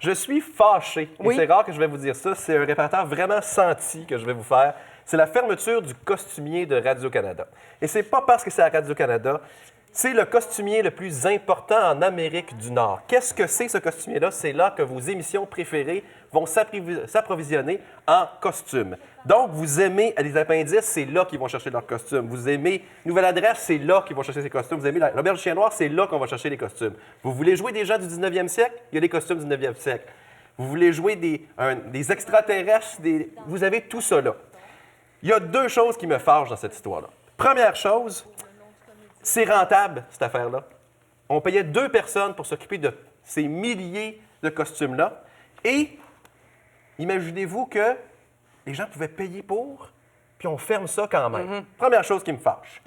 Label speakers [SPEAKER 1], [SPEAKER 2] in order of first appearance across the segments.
[SPEAKER 1] Je suis fâché.
[SPEAKER 2] Oui.
[SPEAKER 1] Et c'est rare que je vais vous dire ça. C'est un répertoire vraiment senti que je vais vous faire. C'est la fermeture du costumier de Radio-Canada. Et c'est pas parce que c'est à Radio-Canada. C'est le costumier le plus important en Amérique du Nord. Qu'est-ce que c'est, ce costumier-là? C'est là que vos émissions préférées vont s'approvisionner en costumes. Donc, vous aimez Les Appendices, c'est là qu'ils vont chercher leurs costumes. Vous aimez Nouvelle Adresse, c'est là qu'ils vont chercher ses costumes. Vous aimez l'Auberge du Chien Noir, c'est là qu'on va chercher les costumes. Vous voulez jouer des gens du 19e siècle? Il y a des costumes du 19e siècle. Vous voulez jouer des extraterrestres? Vous avez tout ça là. Il y a deux choses qui me fâchent dans cette histoire-là. Première chose, c'est rentable, cette affaire-là. On payait 2 personnes pour s'occuper de ces milliers de costumes-là. Et imaginez-vous que les gens pouvaient payer pour, puis on ferme ça quand même. Première chose qui me fâche.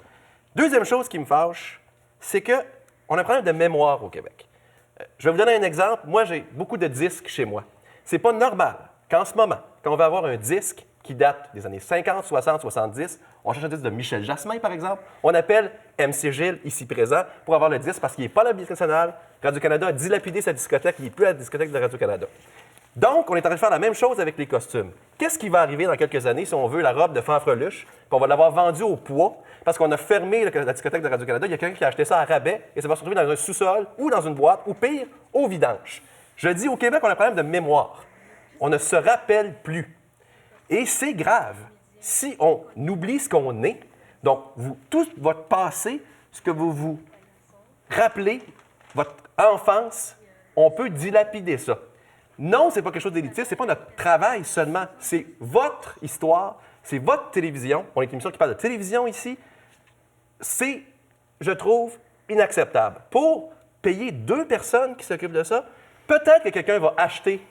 [SPEAKER 1] Deuxième chose qui me fâche, c'est qu'on a un problème de mémoire au Québec. Je vais vous donner un exemple. Moi, j'ai beaucoup de disques chez moi. C'est pas normal qu'en ce moment, quand on va avoir un disque qui date des années 50, 60, 70, on cherche un disque de Michel Jasmin, par exemple, on appelle MC Gilles, ici présent, pour avoir le disque parce qu'il n'est pas à la Bibliothèque nationale. Radio-Canada a dilapidé sa discothèque, il n'est plus à la discothèque de Radio-Canada. Donc, on est en train de faire la même chose avec les costumes. Qu'est-ce qui va arriver dans quelques années si on veut la robe de Fanfreluche, puis on va l'avoir vendue au poids, parce qu'on a fermé la discothèque de Radio-Canada, il y a quelqu'un qui a acheté ça à rabais, et ça va se retrouver dans un sous-sol ou dans une boîte, ou pire, au vidange. Je dis, au Québec, on a un problème de mémoire. On ne se rappelle plus. Et c'est grave. Si on oublie ce qu'on est, donc tout votre passé, ce que vous vous rappelez, votre enfance, on peut dilapider ça. Non, c'est pas quelque chose d'élitiste, c'est pas notre travail seulement, c'est votre histoire, c'est votre télévision. On est une émission qui parle de télévision ici. C'est, je trouve, inacceptable. Pour payer 2 personnes qui s'occupent de ça, peut-être que quelqu'un va acheter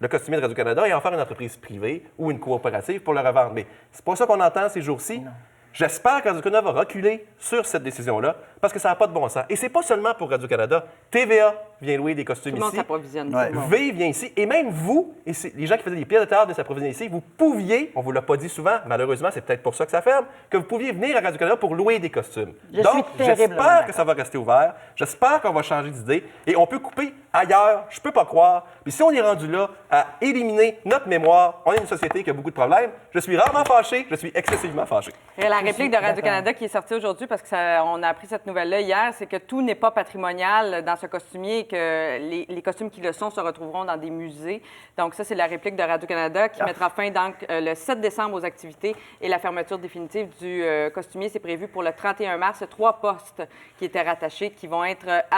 [SPEAKER 1] le costumier de Radio-Canada et en faire une entreprise privée ou une coopérative pour le revendre. Mais c'est pas ça qu'on entend ces jours-ci. J'espère que Radio-Canada va reculer sur cette décision-là parce que ça n'a pas de bon sens. Et c'est pas seulement pour Radio-Canada. TVA vient louer des costumes
[SPEAKER 2] Tout le monde
[SPEAKER 1] ici.
[SPEAKER 2] s'approvisionne.
[SPEAKER 3] Ouais.
[SPEAKER 1] V vient ici. Et même vous, et les gens qui faisaient des pièces de théâtre de s'approvisionner ici, vous pouviez, on ne vous l'a pas dit souvent, malheureusement, c'est peut-être pour ça que ça ferme, que vous pouviez venir à Radio-Canada pour louer des costumes.
[SPEAKER 4] Je
[SPEAKER 1] Donc,
[SPEAKER 4] suis terriblement
[SPEAKER 1] j'espère que ça va rester ouvert. J'espère qu'on va changer d'idée. Et on peut couper ailleurs. Je peux pas croire. Puis si on est rendu là à éliminer notre mémoire, on est une société qui a beaucoup de problèmes. Je suis rarement fâché. Je suis excessivement fâché.
[SPEAKER 2] Et la réplique de Radio-Canada qui est sortie aujourd'hui, parce qu'on a appris cette nouvelle-là hier, c'est que tout n'est pas patrimonial dans ce costumier, que les costumes qui le sont se retrouveront dans des musées. Donc ça, c'est la réplique de Radio-Canada qui mettra fin donc le 7 décembre aux activités et la fermeture définitive du costumier, c'est prévu pour le 31 mars. 3 postes qui étaient rattachés qui vont être